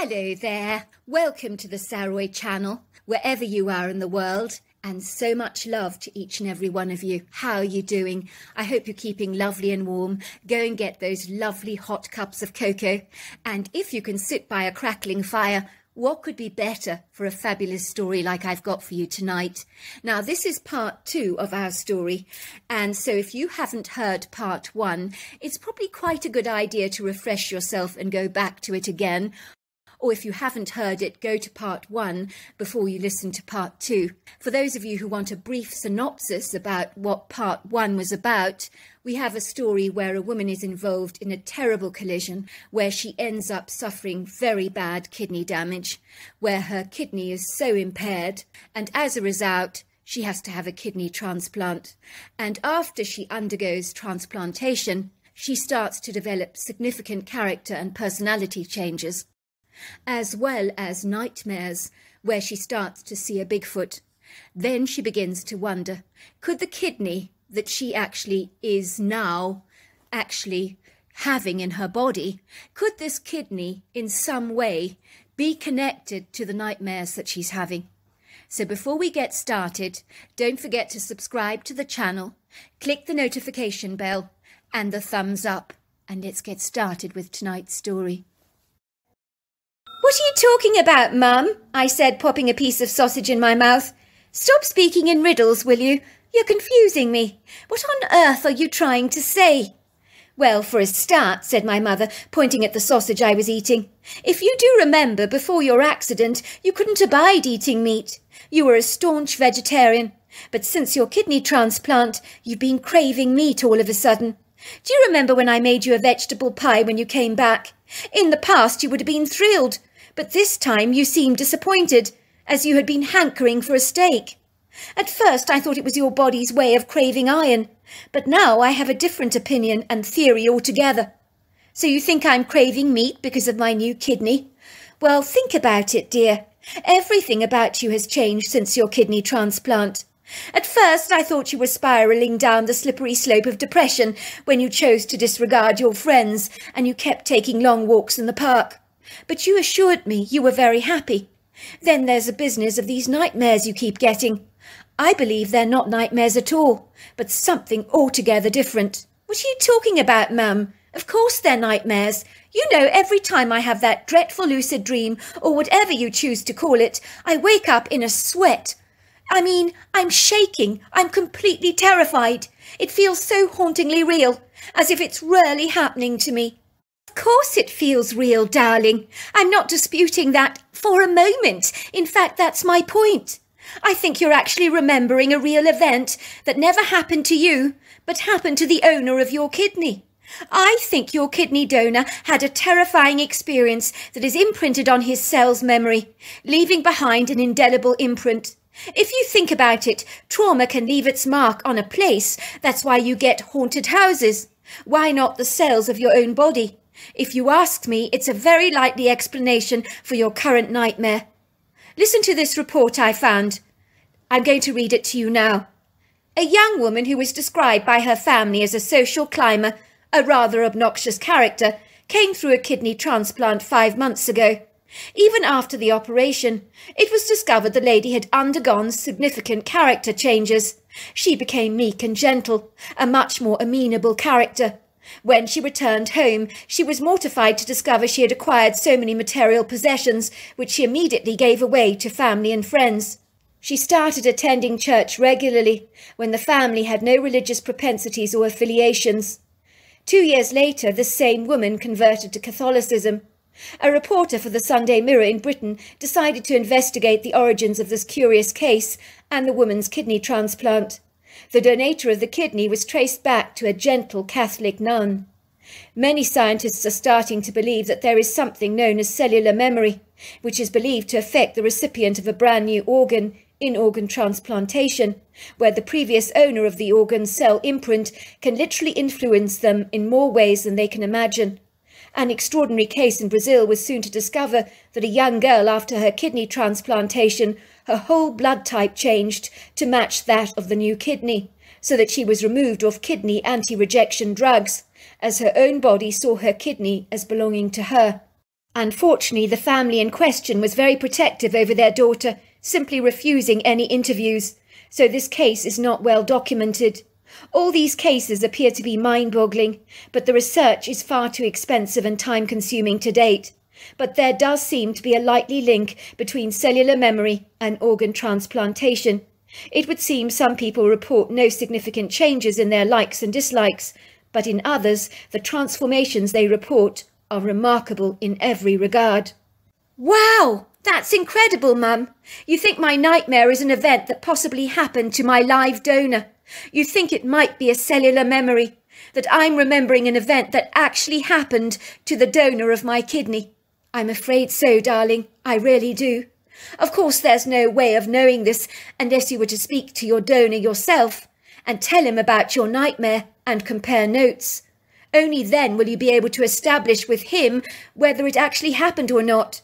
Hello there, welcome to the Saroy channel, wherever you are in the world, and so much love to each and every one of you. How are you doing? I hope you're keeping lovely and warm. Go and get those lovely hot cups of cocoa, and if you can sit by a crackling fire, what could be better for a fabulous story like I've got for you tonight? Now, this is part 2 of our story, and so if you haven't heard part 1, it's probably quite a good idea to refresh yourself and go back to it again. Or if you haven't heard it, go to part 1 before you listen to part 2. For those of you who want a brief synopsis about what part 1 was about, we have a story where a woman is involved in a terrible collision where she ends up suffering very bad kidney damage, where her kidney is so impaired, and as a result, she has to have a kidney transplant. And after she undergoes transplantation, she starts to develop significant character and personality changes, as well as nightmares where she starts to see a Bigfoot. Then she begins to wonder, could the kidney that she actually is now actually having in her body, could this kidney in some way be connected to the nightmares that she's having? So before we get started, don't forget to subscribe to the channel, click the notification bell and the thumbs up, and let's get started with tonight's story. "What are you talking about, Mum?" I said, popping a piece of sausage in my mouth. "Stop speaking in riddles, will you? You're confusing me. What on earth are you trying to say?" "Well, for a start," said my mother, pointing at the sausage I was eating, "if you do remember, before your accident, you couldn't abide eating meat. You were a staunch vegetarian. But since your kidney transplant, you've been craving meat all of a sudden. Do you remember when I made you a vegetable pie when you came back? In the past, you would have been thrilled. But this time you seemed disappointed, as you had been hankering for a steak. At first I thought it was your body's way of craving iron, but now I have a different opinion and theory altogether. So you think I'm craving meat because of my new kidney? Well, think about it, dear. Everything about you has changed since your kidney transplant. At first I thought you were spiralling down the slippery slope of depression when you chose to disregard your friends and you kept taking long walks in the park. But you assured me you were very happy. Then there's the business of these nightmares you keep getting. I believe they're not nightmares at all, but something altogether different." "What are you talking about, Mum? Of course they're nightmares. You know, every time I have that dreadful lucid dream, or whatever you choose to call it, I wake up in a sweat. I mean, I'm shaking. I'm completely terrified. It feels so hauntingly real, as if it's really happening to me." "Of course it feels real, darling. I'm not disputing that for a moment. In fact, that's my point. I think you're actually remembering a real event that never happened to you, but happened to the owner of your kidney. I think your kidney donor had a terrifying experience that is imprinted on his cell's memory, leaving behind an indelible imprint. If you think about it, trauma can leave its mark on a place. That's why you get haunted houses. Why not the cells of your own body? If you ask me, it's a very likely explanation for your current nightmare. Listen to this report I found. I'm going to read it to you now. A young woman who was described by her family as a social climber, a rather obnoxious character, came through a kidney transplant 5 months ago. Even after the operation, it was discovered the lady had undergone significant character changes. She became meek and gentle, a much more amenable character. When she returned home, she was mortified to discover she had acquired so many material possessions, which she immediately gave away to family and friends. She started attending church regularly, when the family had no religious propensities or affiliations. 2 years later, the same woman converted to Catholicism. A reporter for the Sunday Mirror in Britain decided to investigate the origins of this curious case and the woman's kidney transplant. The donator of the kidney was traced back to a gentle Catholic nun. Many scientists are starting to believe that there is something known as cellular memory, which is believed to affect the recipient of a brand new organ in organ transplantation, where the previous owner of the organ cell imprint can literally influence them in more ways than they can imagine. An extraordinary case in Brazil was soon to discover that a young girl, after her kidney transplantation, her whole blood type changed to match that of the new kidney, so that she was removed off kidney anti-rejection drugs, as her own body saw her kidney as belonging to her. Unfortunately, the family in question was very protective over their daughter, simply refusing any interviews, so this case is not well documented. All these cases appear to be mind-boggling, but the research is far too expensive and time-consuming to date. But there does seem to be a likely link between cellular memory and organ transplantation. It would seem some people report no significant changes in their likes and dislikes, but in others, the transformations they report are remarkable in every regard. Wow! That's incredible, Mum. You think my nightmare is an event that possibly happened to my live donor. You think it might be a cellular memory, that I'm remembering an event that actually happened to the donor of my kidney. I'm afraid so, darling. I really do. Of course, there's no way of knowing this unless you were to speak to your donor yourself and tell him about your nightmare and compare notes. Only then will you be able to establish with him whether it actually happened or not.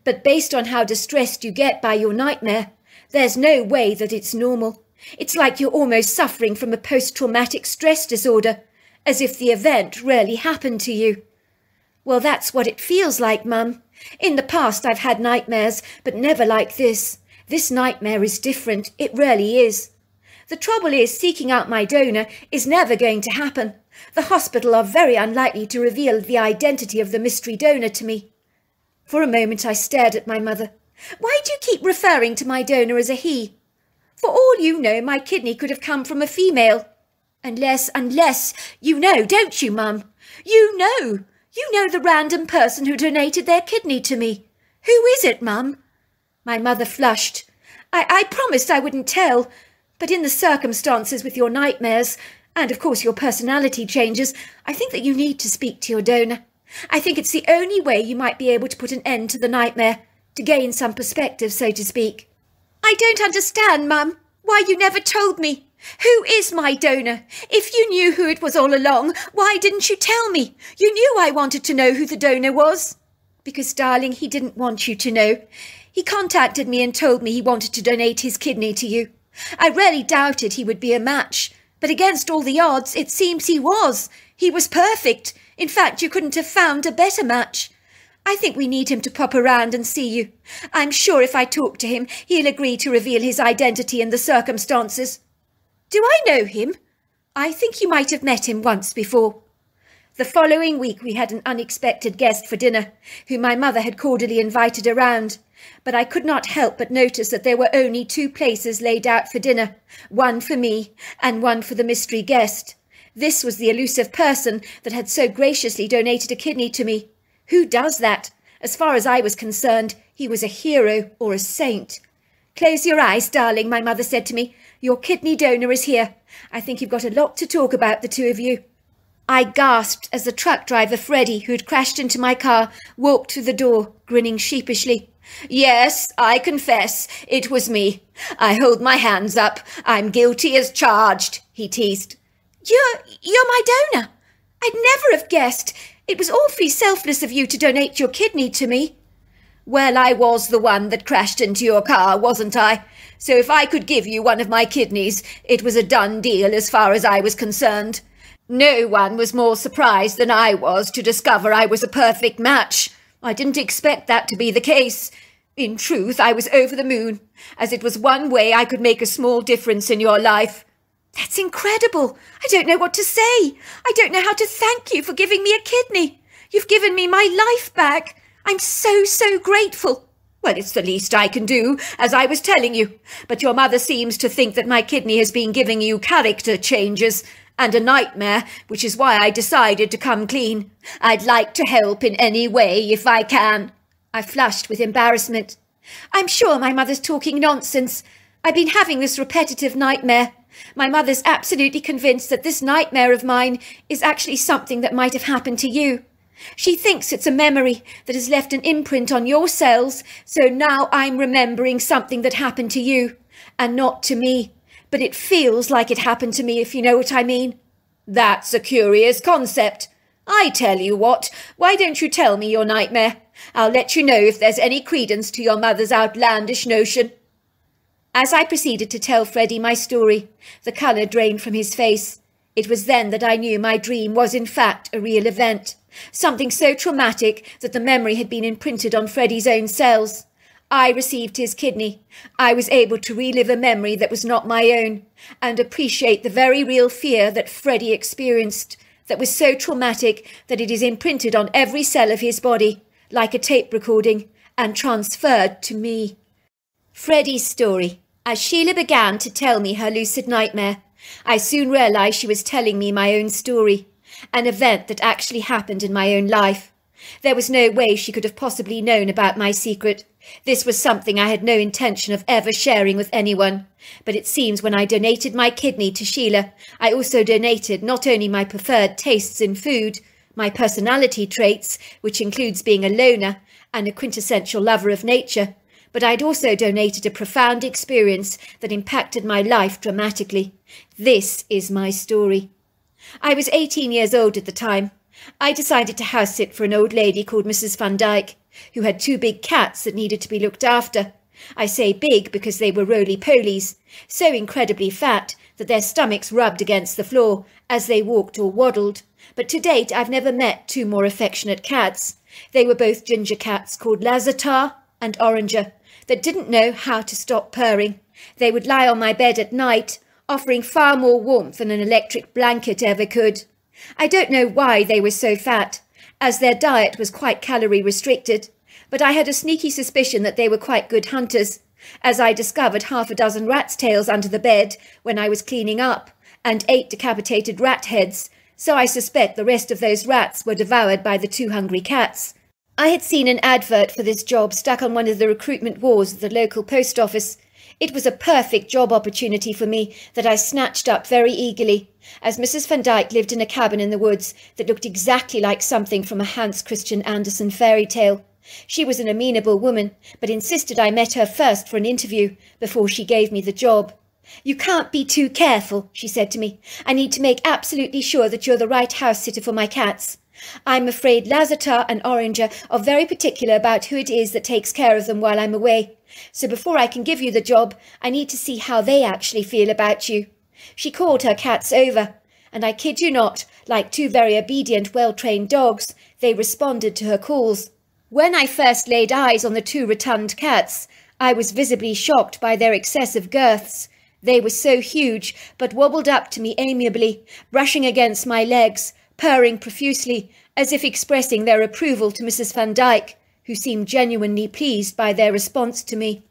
But based on how distressed you get by your nightmare, there's no way that it's normal. It's like you're almost suffering from a post-traumatic stress disorder, as if the event really happened to you. Well, that's what it feels like, Mum. In the past I've had nightmares, but never like this. This nightmare is different. It really is. The trouble is, seeking out my donor is never going to happen. The hospital are very unlikely to reveal the identity of the mystery donor to me. For a moment I stared at my mother. Why do you keep referring to my donor as a he? For all you know, my kidney could have come from a female. Unless, you know, don't you, Mum? You know the random person who donated their kidney to me. Who is it, Mum? My mother flushed. I promised I wouldn't tell, but in the circumstances with your nightmares, and of course your personality changes, I think that you need to speak to your donor. I think it's the only way you might be able to put an end to the nightmare, to gain some perspective, so to speak. I don't understand, Mum, why you never told me. Who is my donor? If you knew who it was all along, why didn't you tell me? You knew I wanted to know who the donor was. Because, darling, he didn't want you to know. He contacted me and told me he wanted to donate his kidney to you. I really doubted he would be a match, but against all the odds, it seems he was. He was perfect. In fact, you couldn't have found a better match. I think we need him to pop around and see you. I'm sure if I talk to him, he'll agree to reveal his identity and the circumstances. Do I know him? I think you might have met him once before. The following week we had an unexpected guest for dinner, whom my mother had cordially invited around, but I could not help but notice that there were only 2 places laid out for dinner, one for me and one for the mystery guest. This was the elusive person that had so graciously donated a kidney to me. Who does that? As far as I was concerned, he was a hero or a saint. Close your eyes, darling, my mother said to me. Your kidney donor is here. I think you've got a lot to talk about, the 2 of you. I gasped as the truck driver, Freddie, who'd crashed into my car, walked through the door, grinning sheepishly. Yes, I confess, it was me. I hold my hands up. I'm guilty as charged, he teased. You're my donor. I'd never have guessed. It was awfully selfless of you to donate your kidney to me. Well, I was the one that crashed into your car, wasn't I? So if I could give you one of my kidneys, it was a done deal as far as I was concerned. No one was more surprised than I was to discover I was a perfect match. I didn't expect that to be the case. In truth, I was over the moon, as it was one way I could make a small difference in your life. That's incredible. I don't know what to say. I don't know how to thank you for giving me a kidney. You've given me my life back. I'm so grateful. Well, it's the least I can do, as I was telling you. But your mother seems to think that my kidney has been giving you character changes and a nightmare, which is why I decided to come clean. I'd like to help in any way if I can. I flushed with embarrassment. I'm sure my mother's talking nonsense. I've been having this repetitive nightmare. My mother's absolutely convinced that this nightmare of mine is actually something that might have happened to you. She thinks it's a memory that has left an imprint on your cells, so now I'm remembering something that happened to you, and not to me. But it feels like it happened to me, if you know what I mean. That's a curious concept. I tell you what, why don't you tell me your nightmare? I'll let you know if there's any credence to your mother's outlandish notion. As I proceeded to tell Freddie my story, the colour drained from his face. It was then that I knew my dream was in fact a real event, something so traumatic that the memory had been imprinted on Freddie's own cells. I received his kidney. I was able to relive a memory that was not my own and appreciate the very real fear that Freddie experienced, that was so traumatic that it is imprinted on every cell of his body, like a tape recording, and transferred to me. Freddie's story. As Sheila began to tell me her lucid nightmare, I soon realised she was telling me my own story, an event that actually happened in my own life. There was no way she could have possibly known about my secret. This was something I had no intention of ever sharing with anyone. But it seems when I donated my kidney to Sheila, I also donated not only my preferred tastes in food, my personality traits, which includes being a loner and a quintessential lover of nature, but I'd also donated a profound experience that impacted my life dramatically. This is my story. I was 18 years old at the time. I decided to house sit for an old lady called Mrs. Van Dyke, who had 2 big cats that needed to be looked after. I say big because they were roly-polies, so incredibly fat that their stomachs rubbed against the floor as they walked or waddled. But to date I've never met 2 more affectionate cats. They were both ginger cats called Lazatar and Oranger that didn't know how to stop purring. They would lie on my bed at night, offering far more warmth than an electric blanket ever could. I don't know why they were so fat, as their diet was quite calorie restricted, but I had a sneaky suspicion that they were quite good hunters, as I discovered 6 rat's tails under the bed when I was cleaning up, and 8 decapitated rat heads, so I suspect the rest of those rats were devoured by the 2 hungry cats. I had seen an advert for this job stuck on one of the recruitment walls at the local post office. It was a perfect job opportunity for me that I snatched up very eagerly, as Mrs. Van Dyke lived in a cabin in the woods that looked exactly like something from a Hans Christian Andersen fairy tale. She was an amenable woman, but insisted I met her first for an interview before she gave me the job. "You can't be too careful," she said to me. "I need to make absolutely sure that you're the right house-sitter for my cats. I'm afraid Lazatar and Oranger are very particular about who it is that takes care of them while I'm away. So before I can give you the job, I need to see how they actually feel about you." She called her cats over, and I kid you not, like 2 very obedient, well-trained dogs, they responded to her calls. When I first laid eyes on the 2 rotund cats, I was visibly shocked by their excessive girths. They were so huge, but wobbled up to me amiably, brushing against my legs, purring profusely, as if expressing their approval to Mrs. Van Dyke, who seemed genuinely pleased by their response to me.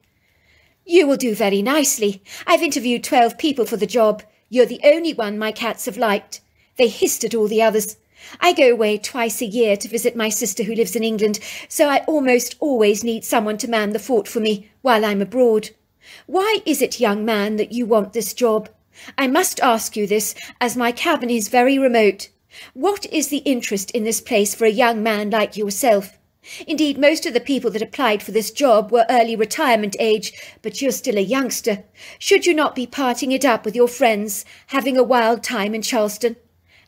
"You will do very nicely. I've interviewed 12 people for the job. You're the only one my cats have liked." They hissed at all the others. "I go away twice a year to visit my sister who lives in England, so I almost always need someone to man the fort for me while I'm abroad. Why is it, young man, that you want this job? I must ask you this, as my cabin is very remote. What is the interest in this place for a young man like yourself? Indeed, most of the people that applied for this job were early retirement age, but you're still a youngster. Should you not be parting it up with your friends, having a wild time in Charleston?"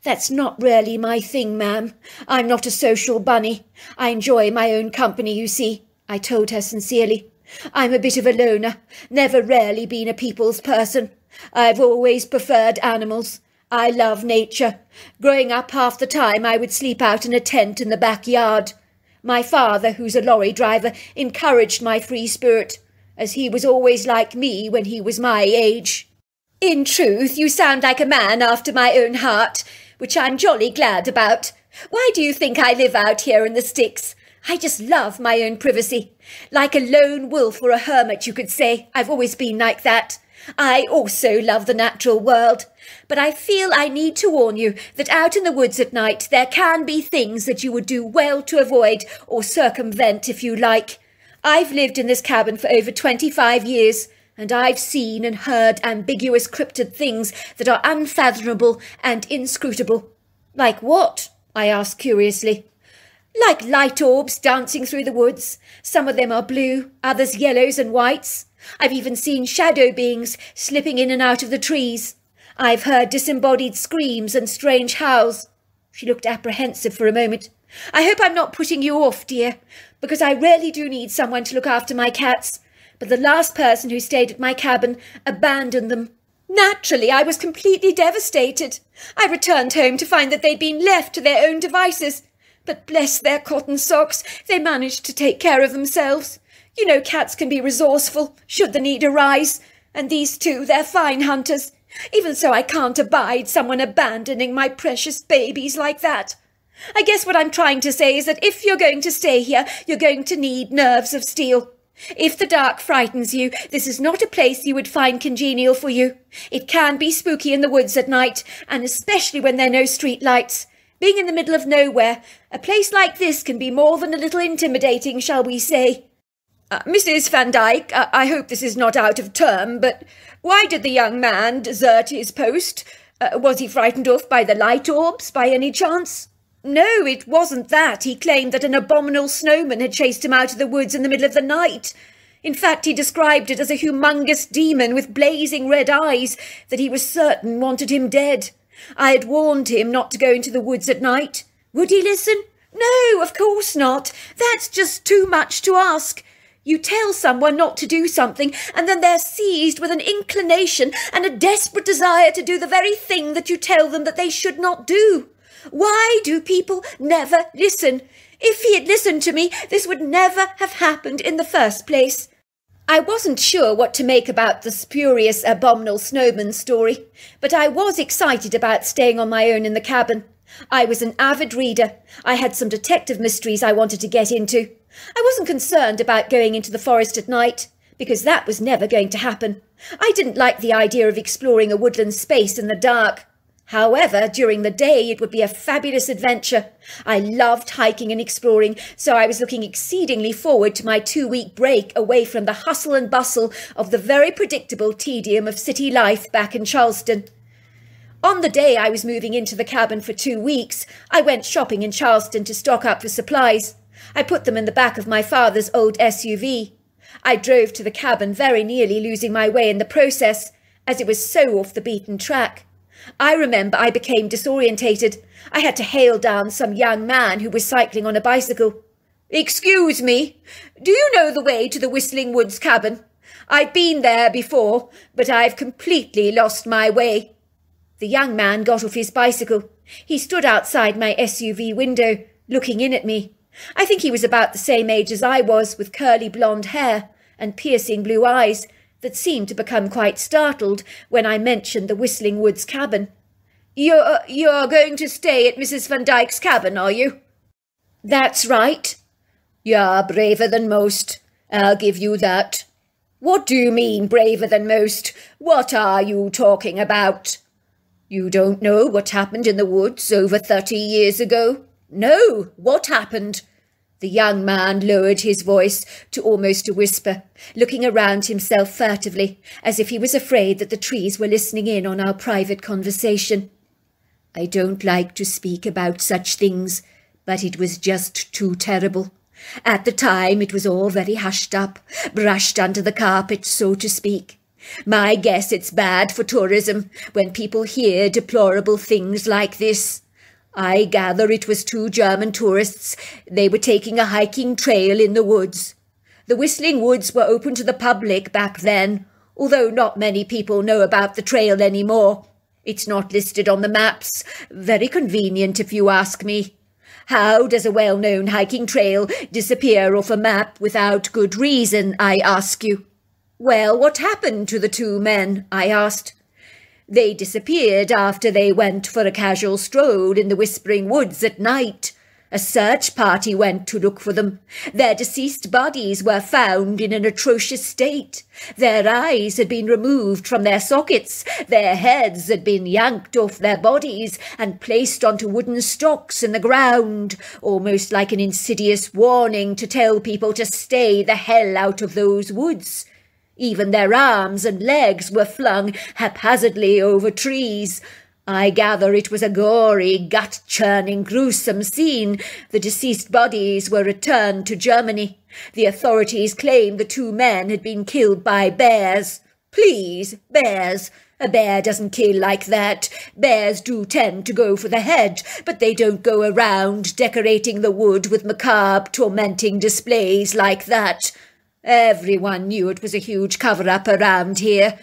"That's not really my thing, ma'am. I'm not a social bunny. I enjoy my own company, you see," I told her sincerely. "I'm a bit of a loner, never really been a people's person. I've always preferred animals. I love nature. Growing up, half the time I would sleep out in a tent in the backyard. My father, who's a lorry driver, encouraged my free spirit, as he was always like me when he was my age." "In truth, you sound like a man after my own heart, which I'm jolly glad about. Why do you think I live out here in the sticks? I just love my own privacy. Like a lone wolf or a hermit, you could say. I've always been like that. I also love the natural world, but I feel I need to warn you that out in the woods at night there can be things that you would do well to avoid or circumvent if you like. I've lived in this cabin for over 25 years, and I've seen and heard ambiguous cryptid things that are unfathomable and inscrutable." "Like what?" I asked curiously. "Like light orbs dancing through the woods. Some of them are blue, others yellows and whites. I've even seen shadow beings slipping in and out of the trees. I've heard disembodied screams and strange howls." She looked apprehensive for a moment. "I hope I'm not putting you off, dear, because I really do need someone to look after my cats. But the last person who stayed at my cabin abandoned them." Naturally, I was completely devastated. I returned home to find that they'd been left to their own devices. But bless their cotton socks, they managed to take care of themselves. You know, cats can be resourceful, should the need arise. And these two, they're fine hunters. Even so, I can't abide someone abandoning my precious babies like that. I guess what I'm trying to say is that if you're going to stay here, you're going to need nerves of steel. If the dark frightens you, this is not a place you would find congenial for you. It can be spooky in the woods at night, and especially when there are no street lights. Being in the middle of nowhere, a place like this can be more than a little intimidating, shall we say. Mrs. Van Dyke, I hope this is not out of term, but why did the young man desert his post? Was he frightened off by the light orbs, by any chance? No, it wasn't that. He claimed that an abominable snowman had chased him out of the woods in the middle of the night. In fact, he described it as a humongous demon with blazing red eyes that he was certain wanted him dead. I had warned him not to go into the woods at night. Would he listen? No, of course not. That's just too much to ask. You tell someone not to do something, and then they're seized with an inclination and a desperate desire to do the very thing that you tell them that they should not do. Why do people never listen? If he had listened to me, this would never have happened in the first place. I wasn't sure what to make about the spurious abominable snowman story, but I was excited about staying on my own in the cabin. I was an avid reader. I had some detective mysteries I wanted to get into. I wasn't concerned about going into the forest at night, because that was never going to happen. I didn't like the idea of exploring a woodland space in the dark. However, during the day it would be a fabulous adventure. I loved hiking and exploring, so I was looking exceedingly forward to my 2-week break away from the hustle and bustle of the very predictable tedium of city life back in Charleston. On the day I was moving into the cabin for 2 weeks, I went shopping in Charleston to stock up for supplies. I put them in the back of my father's old SUV. I drove to the cabin, very nearly losing my way in the process, as it was so off the beaten track. I remember I became disorientated. I had to hail down some young man who was cycling on a bicycle. "Excuse me, do you know the way to the Whistling Woods cabin? I've been there before, but I've completely lost my way." The young man got off his bicycle. He stood outside my SUV window, looking in at me. I think he was about the same age as I was, with curly blonde hair and piercing blue eyes that seemed to become quite startled when I mentioned the Whistling Woods cabin. You're going to stay at Mrs. Van Dyke's cabin, are you?" "That's right." "You're braver than most. I'll give you that." "What do you mean, braver than most? What are you talking about?" "You don't know what happened in the woods over 30 years ago?" "No, what happened?" The young man lowered his voice to almost a whisper, looking around himself furtively, as if he was afraid that the trees were listening in on our private conversation. "I don't like to speak about such things, but it was just too terrible. At the time it was all very hushed up, brushed under the carpet, so to speak. My guess it's bad for tourism when people hear deplorable things like this. I gather it was 2 German tourists. They were taking a hiking trail in the woods. The Whistling Woods were open to the public back then, although not many people know about the trail anymore. It's not listed on the maps. Very convenient, if you ask me. How does a well-known hiking trail disappear off a map without good reason, I ask you?" "Well, what happened to the 2 men?" I asked. "They disappeared after they went for a casual stroll in the Whispering Woods at night. A search party went to look for them. Their deceased bodies were found in an atrocious state. Their eyes had been removed from their sockets. Their heads had been yanked off their bodies and placed onto wooden stocks in the ground, almost like an insidious warning to tell people to stay the hell out of those woods. Even their arms and legs were flung haphazardly over trees. I gather it was a gory, gut-churning, gruesome scene. The deceased bodies were returned to Germany. The authorities claim the 2 men had been killed by bears. Please, bears. A bear doesn't kill like that. Bears do tend to go for the head, but they don't go around decorating the wood with macabre, tormenting displays like that. Everyone knew it was a huge cover-up around here.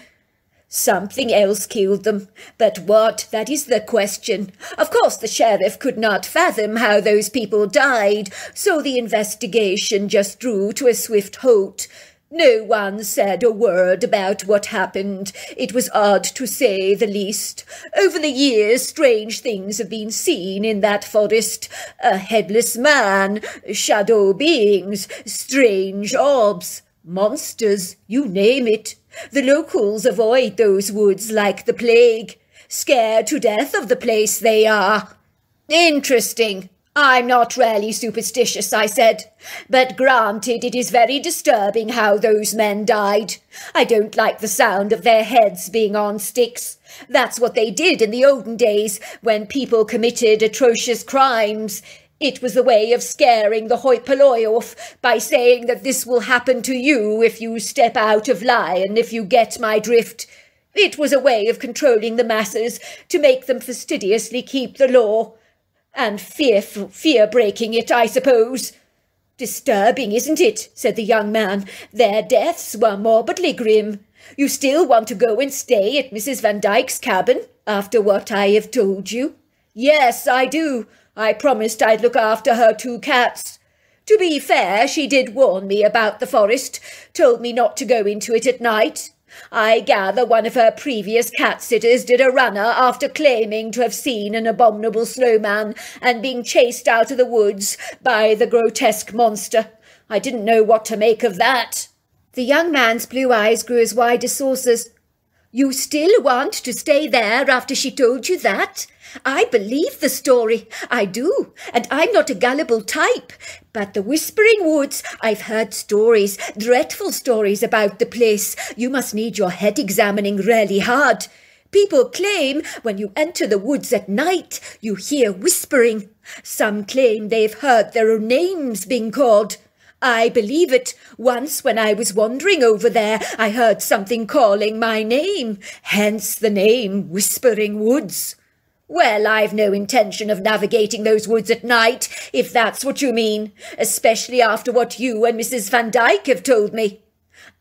Something else killed them. But what? That is the question. Of course the sheriff could not fathom how those people died, so the investigation just drew to a swift halt. No one said a word about what happened. It was odd to say the least. Over the years, strange things have been seen in that forest. A headless man, shadow beings, strange orbs, monsters, you name it. The locals avoid those woods like the plague. Scared to death of the place they are. Interesting. I'm not really superstitious, I said, but granted it is very disturbing how those men died. I don't like the sound of their heads being on sticks. That's what they did in the olden days when people committed atrocious crimes. It was a way of scaring the hoi polloi off by saying that this will happen to you if you step out of line, if you get my drift. It was a way of controlling the masses to make them fastidiously keep the law. And fear-breaking it, I suppose. Disturbing, isn't it? Said the young man. Their deaths were morbidly grim. You still want to go and stay at Mrs. Van Dyke's cabin, after what I have told you? Yes, I do. I promised I'd look after her 2 cats. To be fair, she did warn me about the forest, told me not to go into it at night. I gather one of her previous cat-sitters did a runner after claiming to have seen an abominable snowman and being chased out of the woods by the grotesque monster. I didn't know what to make of that. The young man's blue eyes grew as wide as saucers. You still want to stay there after she told you that? I believe the story. I do, and I'm not a gullible type. But the Whispering Woods, I've heard stories, dreadful stories about the place. You must need your head examining really hard. People claim when you enter the woods at night, you hear whispering. Some claim they've heard their own names being called. I believe it. Once when I was wandering over there, I heard something calling my name, hence the name Whispering Woods. Well, I've no intention of navigating those woods at night, if that's what you mean, especially after what you and Mrs. Van Dyke have told me.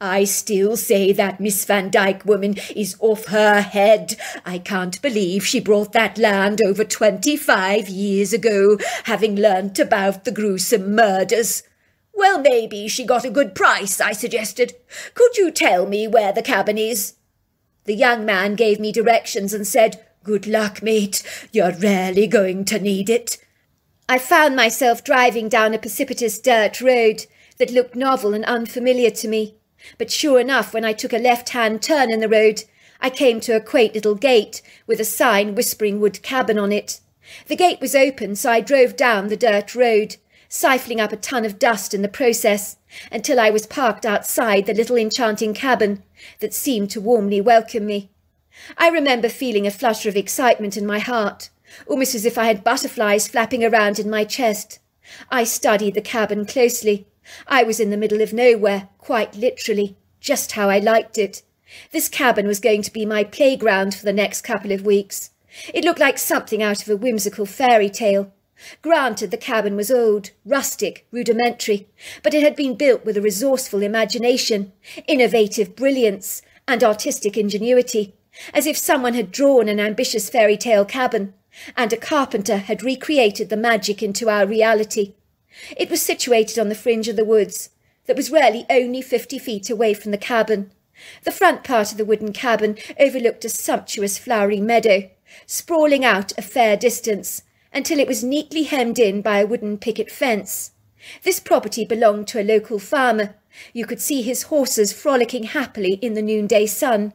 I still say that Miss Van Dyke woman is off her head. I can't believe she brought that land over 25 years ago, having learnt about the gruesome murders. Well, maybe she got a good price, I suggested. Could you tell me where the cabin is? The young man gave me directions and said, Good luck, mate. You're really going to need it. I found myself driving down a precipitous dirt road that looked novel and unfamiliar to me. But sure enough, when I took a left-hand turn in the road, I came to a quaint little gate with a sign Whispering Wood Cabin on it. The gate was open, so I drove down the dirt road, siphoning up a ton of dust in the process, until I was parked outside the little enchanting cabin that seemed to warmly welcome me. I remember feeling a flutter of excitement in my heart, almost as if I had butterflies flapping around in my chest. I studied the cabin closely. I was in the middle of nowhere, quite literally, just how I liked it. This cabin was going to be my playground for the next couple of weeks. It looked like something out of a whimsical fairy tale. Granted, the cabin was old, rustic, rudimentary, but it had been built with a resourceful imagination, innovative brilliance, and artistic ingenuity, as if someone had drawn an ambitious fairy tale cabin, and a carpenter had recreated the magic into our reality. It was situated on the fringe of the woods, that was really only 50 feet away from the cabin. The front part of the wooden cabin overlooked a sumptuous flowery meadow, sprawling out a fair distance, until it was neatly hemmed in by a wooden picket fence. This property belonged to a local farmer. You could see his horses frolicking happily in the noonday sun,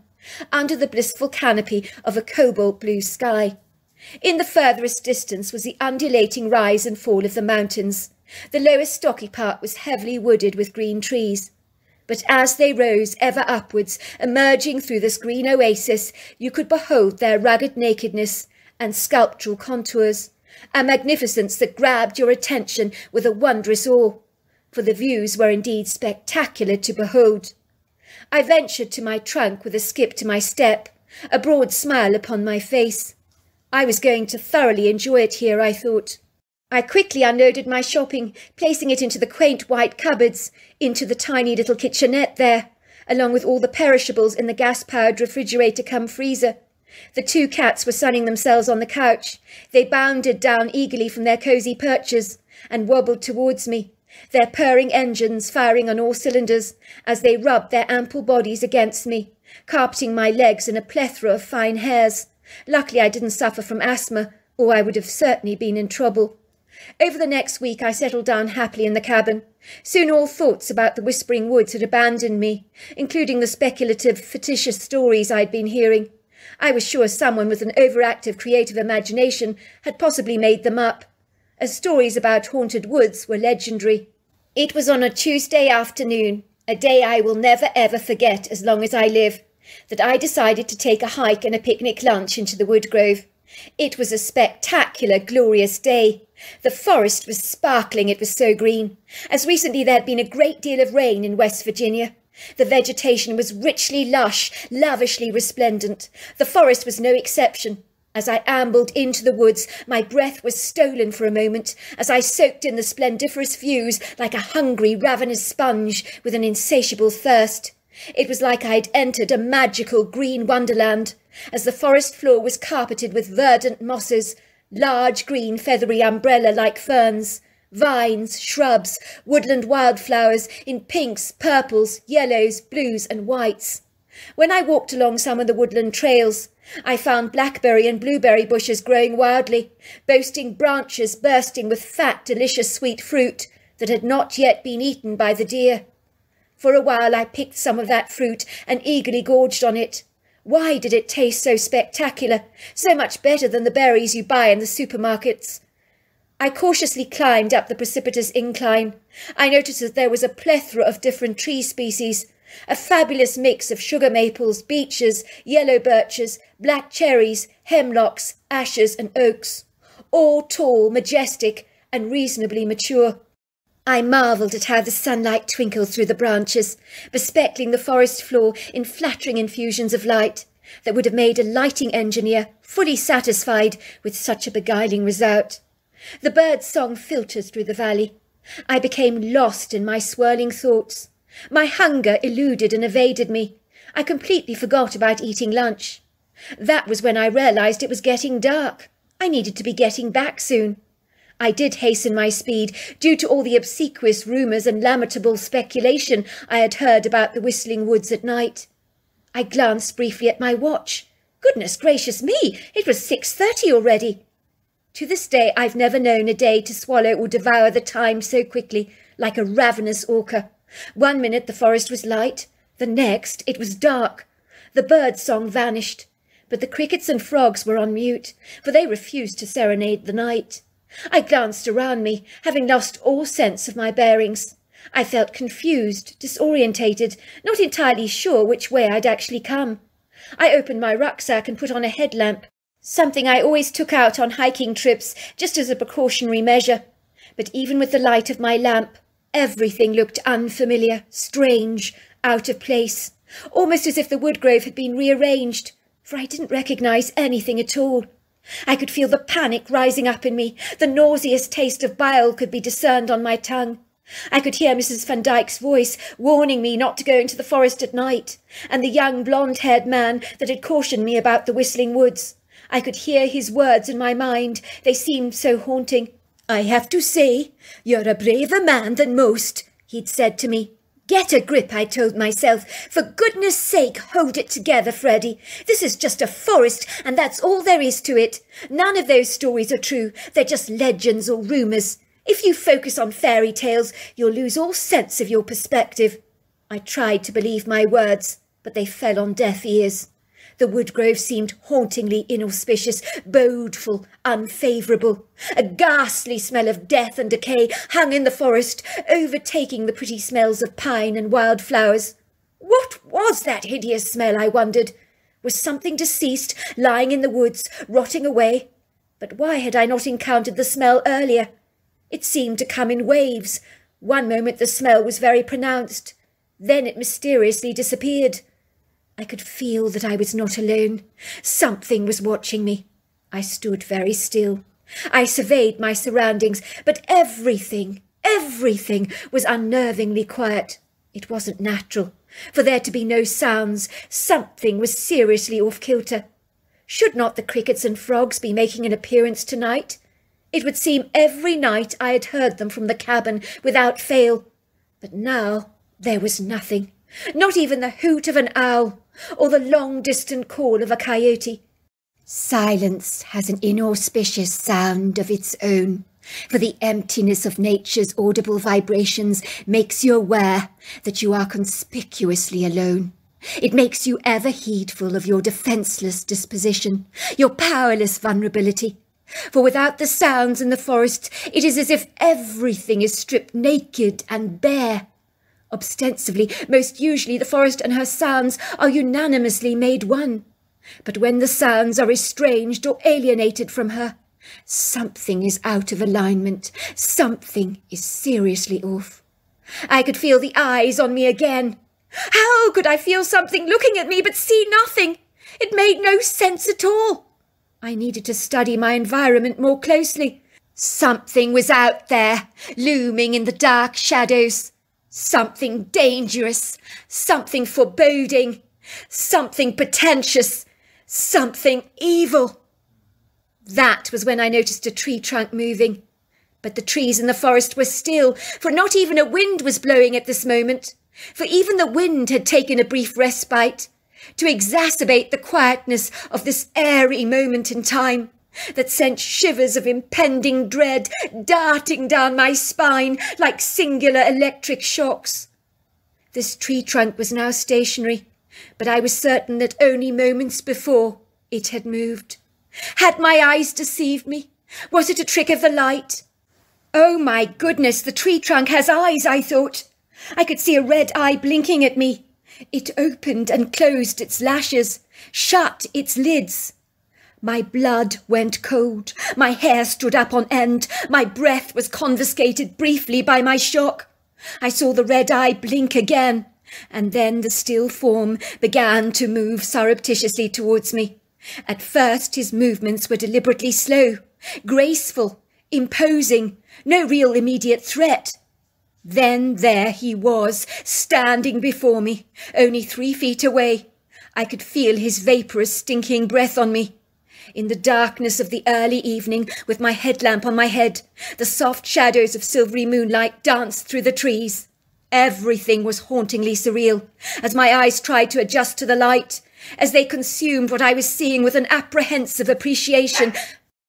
under the blissful canopy of a cobalt blue sky. In the furthest distance was the undulating rise and fall of the mountains. The lowest stocky part was heavily wooded with green trees. But as they rose ever upwards, emerging through this green oasis, you could behold their rugged nakedness and sculptural contours, a magnificence that grabbed your attention with a wondrous awe, for the views were indeed spectacular to behold. I ventured to my trunk with a skip to my step, a broad smile upon my face. I was going to thoroughly enjoy it here, I thought. I quickly unloaded my shopping, placing it into the quaint white cupboards, into the tiny little kitchenette there, along with all the perishables in the gas-powered refrigerator cum freezer. The 2 cats were sunning themselves on the couch. They bounded down eagerly from their cosy perches and wobbled towards me, their purring engines firing on all cylinders as they rubbed their ample bodies against me, carpeting my legs in a plethora of fine hairs. Luckily I didn't suffer from asthma, or I would have certainly been in trouble. Over the next week I settled down happily in the cabin. Soon all thoughts about the Whispering Woods had abandoned me, including the speculative, fictitious stories I'd been hearing. I was sure someone with an overactive creative imagination had possibly made them up, as stories about haunted woods were legendary. It was on a Tuesday afternoon, a day I will never ever forget as long as I live, that I decided to take a hike and a picnic lunch into the woodgrove. It was a spectacular, glorious day. The forest was sparkling, it was so green. As recently there had been a great deal of rain in West Virginia. The vegetation was richly lush, lavishly resplendent. The forest was no exception. As I ambled into the woods, my breath was stolen for a moment, as I soaked in the splendiferous views like a hungry, ravenous sponge with an insatiable thirst. It was like I'd entered a magical green wonderland, as the forest floor was carpeted with verdant mosses, large green feathery umbrella-like ferns, vines, shrubs, woodland wildflowers in pinks, purples, yellows, blues and whites. When I walked along some of the woodland trails, I found blackberry and blueberry bushes growing wildly, boasting branches bursting with fat, delicious sweet fruit that had not yet been eaten by the deer. For a while I picked some of that fruit and eagerly gorged on it. Why did it taste so spectacular, so much better than the berries you buy in the supermarkets? I cautiously climbed up the precipitous incline. I noticed that there was a plethora of different tree species, a fabulous mix of sugar maples, beeches, yellow birches, black cherries, hemlocks, ashes and oaks, all tall, majestic and reasonably mature. I marvelled at how the sunlight twinkled through the branches, bespeckling the forest floor in flattering infusions of light that would have made a lighting engineer fully satisfied with such a beguiling result. The bird's song filtered through the valley. I became lost in my swirling thoughts. My hunger eluded and evaded me. I completely forgot about eating lunch. That was when I realised it was getting dark. I needed to be getting back soon. I did hasten my speed, due to all the obsequious rumours and lamentable speculation I had heard about the Whistling Woods at night. I glanced briefly at my watch. Goodness gracious me, it was 6:30 already. To this day I've never known a day to swallow or devour the time so quickly, like a ravenous orca. One minute the forest was light, the next it was dark. The bird song vanished, but the crickets and frogs were on mute, for they refused to serenade the night. I glanced around me, having lost all sense of my bearings. I felt confused, disorientated, not entirely sure which way I'd actually come. I opened my rucksack and put on a headlamp, something I always took out on hiking trips, just as a precautionary measure. But even with the light of my lamp, everything looked unfamiliar, strange, out of place, almost as if the woodgrove had been rearranged, for I didn't recognise anything at all. I could feel the panic rising up in me. The nauseous taste of bile could be discerned on my tongue. I could hear Mrs. Van Dyke's voice warning me not to go into the forest at night, and the young blonde-haired man that had cautioned me about the Whistling Woods. I could hear his words in my mind. They seemed so haunting. "I have to say, you're a braver man than most," he'd said to me. "Get a grip," I told myself. "For goodness sake, hold it together, Freddie. This is just a forest, and that's all there is to it. None of those stories are true. They're just legends or rumours. If you focus on fairy tales, you'll lose all sense of your perspective." I tried to believe my words, but they fell on deaf ears. The woodgrove seemed hauntingly inauspicious, bodeful, unfavourable. A ghastly smell of death and decay hung in the forest, overtaking the pretty smells of pine and wild flowers. What was that hideous smell, I wondered? Was something deceased lying in the woods, rotting away? But why had I not encountered the smell earlier? It seemed to come in waves. One moment the smell was very pronounced. Then it mysteriously disappeared. I could feel that I was not alone. Something was watching me. I stood very still. I surveyed my surroundings, but everything was unnervingly quiet. It wasn't natural. For there to be no sounds, something was seriously off-kilter. Should not the crickets and frogs be making an appearance tonight? It would seem every night I had heard them from the cabin without fail. But now there was nothing, not even the hoot of an owl or the long-distant call of a coyote. Silence has an inauspicious sound of its own, for the emptiness of nature's audible vibrations makes you aware that you are conspicuously alone. It makes you ever heedful of your defenceless disposition, your powerless vulnerability. For without the sounds in the forest, it is as if everything is stripped naked and bare. Ostensibly, most usually, the forest and her sounds are unanimously made one. But when the sounds are estranged or alienated from her, something is out of alignment, something is seriously off. I could feel the eyes on me again. How could I feel something looking at me but see nothing? It made no sense at all. I needed to study my environment more closely. Something was out there, looming in the dark shadows. Something dangerous, something foreboding, something portentous, something evil. That was when I noticed a tree trunk moving. But the trees in the forest were still, for not even a wind was blowing at this moment. For even the wind had taken a brief respite, to exacerbate the quietness of this airy moment in time that sent shivers of impending dread darting down my spine like singular electric shocks. This tree trunk was now stationary, but I was certain that only moments before it had moved. Had my eyes deceived me? Was it a trick of the light? Oh my goodness, the tree trunk has eyes, I thought. I could see a red eye blinking at me. It opened and closed its lashes, shut its lids. My blood went cold, my hair stood up on end, my breath was confiscated briefly by my shock. I saw the red eye blink again, and then the still form began to move surreptitiously towards me. At first his movements were deliberately slow, graceful, imposing, no real immediate threat. Then there he was, standing before me, only 3 feet away. I could feel his vaporous, stinking breath on me. In the darkness of the early evening, with my headlamp on my head, the soft shadows of silvery moonlight danced through the trees. Everything was hauntingly surreal, as my eyes tried to adjust to the light, as they consumed what I was seeing with an apprehensive appreciation.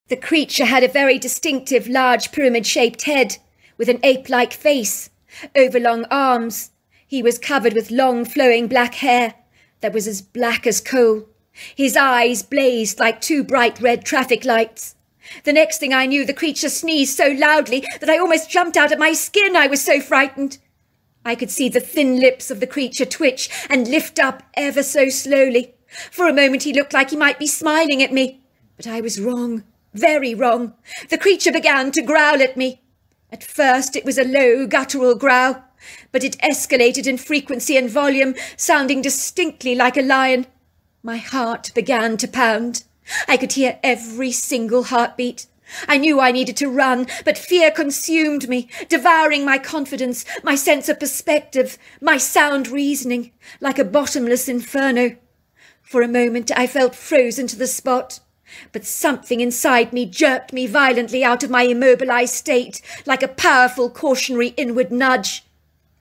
The creature had a very distinctive, large, pyramid-shaped head, with an ape-like face, overlong arms. He was covered with long, flowing black hair that was as black as coal. His eyes blazed like 2 bright red traffic lights. The next thing I knew, the creature sneezed so loudly that I almost jumped out of my skin. I was so frightened. I could see the thin lips of the creature twitch and lift up ever so slowly. For a moment he looked like he might be smiling at me. But I was wrong, very wrong. The creature began to growl at me. At first it was a low, guttural growl, but it escalated in frequency and volume, sounding distinctly like a lion. My heart began to pound. I could hear every single heartbeat. I knew I needed to run, but fear consumed me, devouring my confidence, my sense of perspective, my sound reasoning, like a bottomless inferno. For a moment I felt frozen to the spot, but something inside me jerked me violently out of my immobilized state, like a powerful cautionary inward nudge.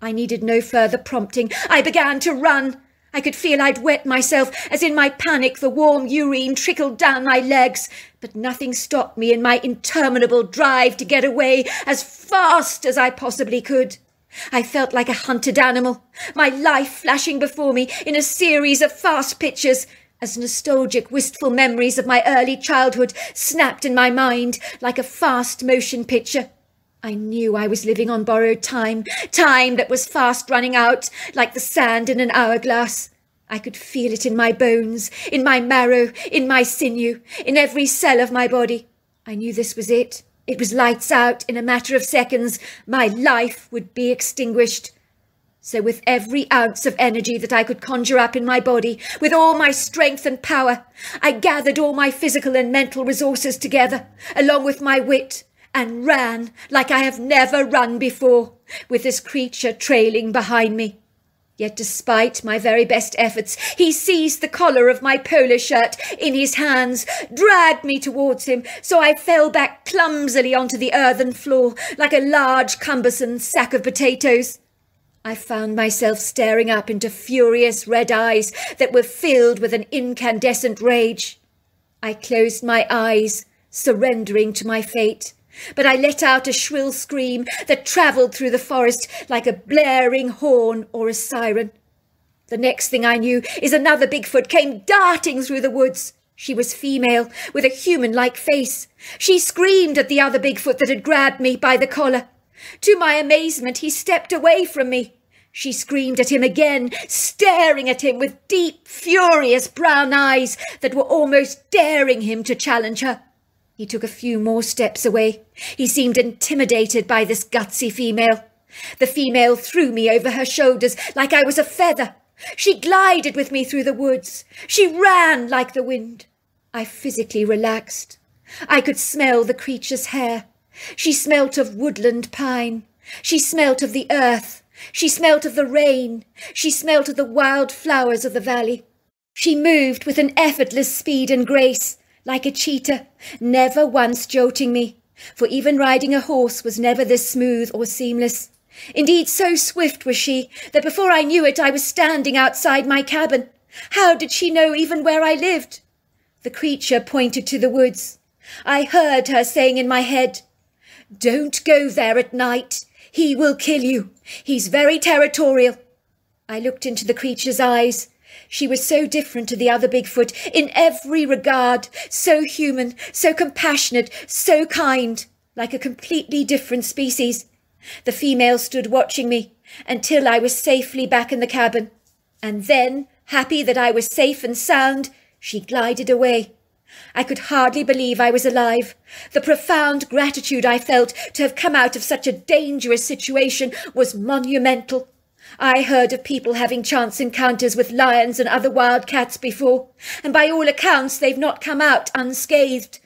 I needed no further prompting. I began to run. I could feel I'd wet myself, as in my panic the warm urine trickled down my legs, but nothing stopped me in my interminable drive to get away as fast as I possibly could. I felt like a hunted animal, my life flashing before me in a series of fast pictures, as nostalgic, wistful memories of my early childhood snapped in my mind like a fast motion picture. I knew I was living on borrowed time, time that was fast running out, like the sand in an hourglass. I could feel it in my bones, in my marrow, in my sinew, in every cell of my body. I knew this was it. It was lights out. In a matter of seconds, my life would be extinguished. So with every ounce of energy that I could conjure up in my body, with all my strength and power, I gathered all my physical and mental resources together, along with my wit, and ran like I have never run before, with this creature trailing behind me. Yet despite my very best efforts, he seized the collar of my polo shirt in his hands, dragged me towards him, so I fell back clumsily onto the earthen floor like a large cumbersome sack of potatoes. I found myself staring up into furious red eyes that were filled with an incandescent rage. I closed my eyes, surrendering to my fate, but I let out a shrill scream that travelled through the forest like a blaring horn or a siren. The next thing I knew is another Bigfoot came darting through the woods. She was female, with a human-like face. She screamed at the other Bigfoot that had grabbed me by the collar. To my amazement, he stepped away from me. She screamed at him again, staring at him with deep, furious brown eyes that were almost daring him to challenge her. He took a few more steps away. He seemed intimidated by this gutsy female. The female threw me over her shoulders like I was a feather. She glided with me through the woods. She ran like the wind. I physically relaxed. I could smell the creature's hair. She smelt of woodland pine. She smelt of the earth. She smelt of the rain. She smelt of the wild flowers of the valley. She moved with an effortless speed and grace, like a cheetah, never once jolting me, for even riding a horse was never this smooth or seamless. Indeed, so swift was she that before I knew it I was standing outside my cabin. How did she know even where I lived? The creature pointed to the woods. I heard her saying in my head, "Don't go there at night. He will kill you. He's very territorial." I looked into the creature's eyes. She was so different to the other Bigfoot in every regard, so human, so compassionate, so kind, like a completely different species. The female stood watching me until I was safely back in the cabin, and then, happy that I was safe and sound, she glided away. I could hardly believe I was alive. The profound gratitude I felt to have come out of such a dangerous situation was monumental. I heard of people having chance encounters with lions and other wild cats before, and by all accounts they've not come out unscathed.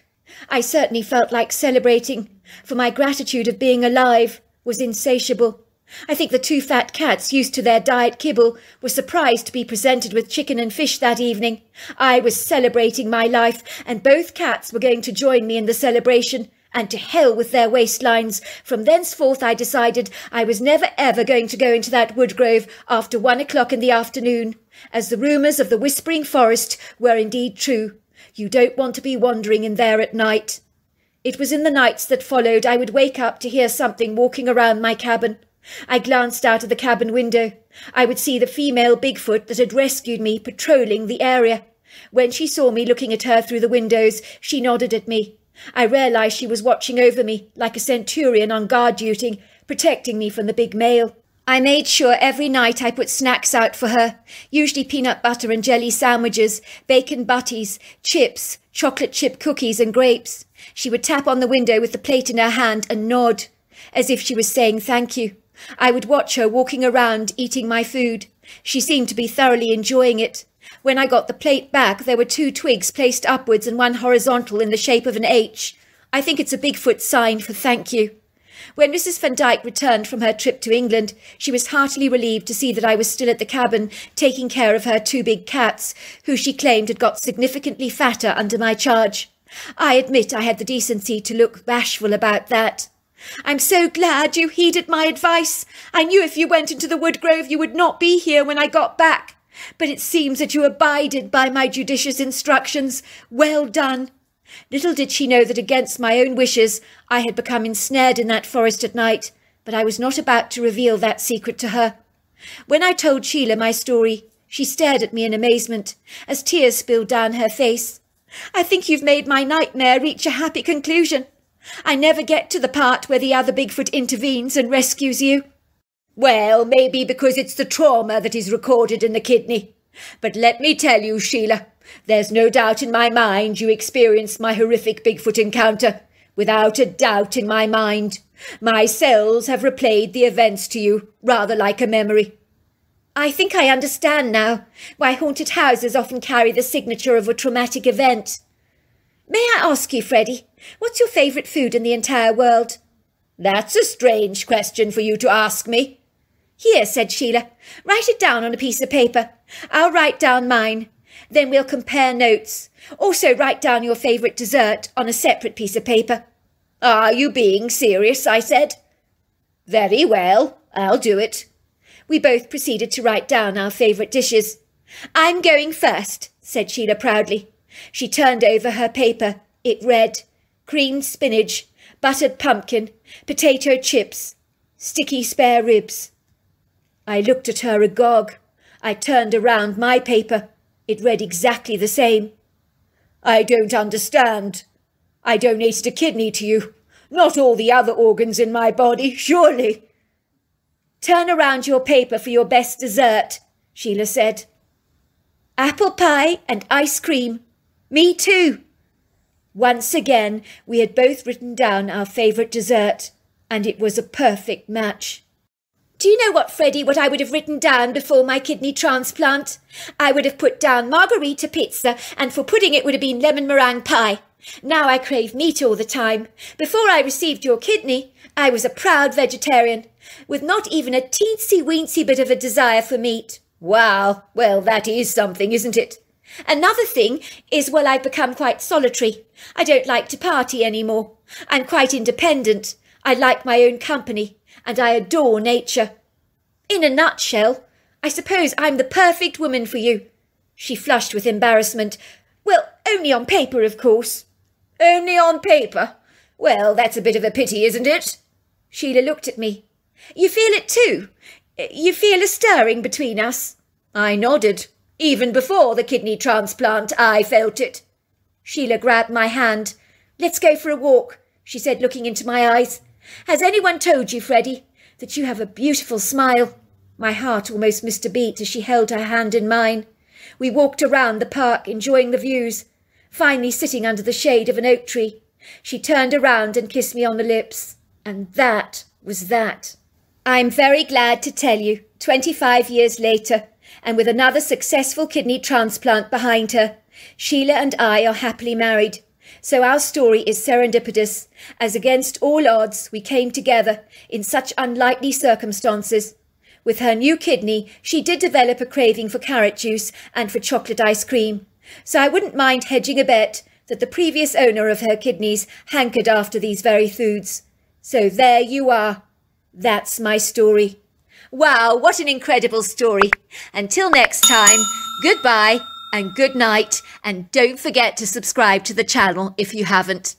I certainly felt like celebrating, for my gratitude of being alive was insatiable. I think the two fat cats used to their diet kibble were surprised to be presented with chicken and fish that evening. I was celebrating my life, and both cats were going to join me in the celebration, and to hell with their waistlines. From thenceforth I decided I was never ever going to go into that wood grove after 1 o'clock in the afternoon, as the rumours of the whispering forest were indeed true. You don't want to be wandering in there at night. It was in the nights that followed I would wake up to hear something walking around my cabin. I glanced out of the cabin window. I would see the female Bigfoot that had rescued me patrolling the area. When she saw me looking at her through the windows, she nodded at me. I realised she was watching over me, like a centurion on guard duty, protecting me from the big male. I made sure every night I put snacks out for her, usually peanut butter and jelly sandwiches, bacon butties, chips, chocolate chip cookies and grapes. She would tap on the window with the plate in her hand and nod, as if she was saying thank you. I would watch her walking around eating my food. She seemed to be thoroughly enjoying it. When I got the plate back, there were 2 twigs placed upwards and 1 horizontal in the shape of an H. I think it's a Bigfoot sign for thank you. When Mrs. Van Dyke returned from her trip to England, she was heartily relieved to see that I was still at the cabin, taking care of her 2 big cats, who she claimed had got significantly fatter under my charge. I admit I had the decency to look bashful about that. "I'm so glad you heeded my advice. I knew if you went into the wood grove you would not be here when I got back. But it seems that you abided by my judicious instructions. Well done." Little did she know that against my own wishes I had become ensnared in that forest at night, but I was not about to reveal that secret to her. When I told Sheila my story, she stared at me in amazement, as tears spilled down her face. "I think you've made my nightmare reach a happy conclusion. I never get to the part where the other Bigfoot intervenes and rescues you." "Well, maybe because it's the trauma that is recorded in the kidney. But let me tell you, Sheila, there's no doubt in my mind you experienced my horrific Bigfoot encounter. Without a doubt in my mind. My cells have replayed the events to you, rather like a memory." "I think I understand now why haunted houses often carry the signature of a traumatic event. May I ask you, Freddie, what's your favourite food in the entire world?" "That's a strange question for you to ask me." Here, said Sheila, write it down on a piece of paper. I'll write down mine. Then we'll compare notes. Also write down your favourite dessert on a separate piece of paper. Are you being serious? I said. Very well, I'll do it. We both proceeded to write down our favourite dishes. I'm going first, said Sheila proudly. She turned over her paper. It read, creamed spinach, buttered pumpkin, potato chips, sticky spare ribs. I looked at her agog. I turned around my paper. It read exactly the same. I don't understand. I donated a kidney to you, not all the other organs in my body, surely. Turn around your paper for your best dessert, Sheila said. Apple pie and ice cream. Me too. Once again, we had both written down our favourite dessert, and it was a perfect match. Do you know what I would have written down before my kidney transplant? I would have put down margarita pizza, and for pudding it would have been lemon meringue pie. Now I crave meat all the time. Before I received your kidney, I was a proud vegetarian, with not even a teensy-weensy bit of a desire for meat. Wow, well, that is something, isn't it? Another thing is, well, I've become quite solitary. I don't like to party anymore. I'm quite independent. I like my own company, and I adore nature. In a nutshell, I suppose I'm the perfect woman for you. She flushed with embarrassment. Well, only on paper, of course. Only on paper? Well, that's a bit of a pity, isn't it? Sheila looked at me. You feel it too? You feel a stirring between us? I nodded. Even before the kidney transplant, I felt it. Sheila grabbed my hand. Let's go for a walk, she said, looking into my eyes. Has anyone told you, Freddie, that you have a beautiful smile? My heart almost missed a beat as she held her hand in mine. We walked around the park, enjoying the views, finally sitting under the shade of an oak tree. She turned around and kissed me on the lips. And that was that. I'm very glad to tell you, 25 years later, and with another successful kidney transplant behind her, Sheila and I are happily married. So our story is serendipitous, as against all odds we came together in such unlikely circumstances. With her new kidney, she did develop a craving for carrot juice and for chocolate ice cream. So I wouldn't mind hedging a bet that the previous owner of her kidneys hankered after these very foods. So there you are. That's my story. Wow, what an incredible story. Until next time, goodbye and good night, and don't forget to subscribe to the channel if you haven't.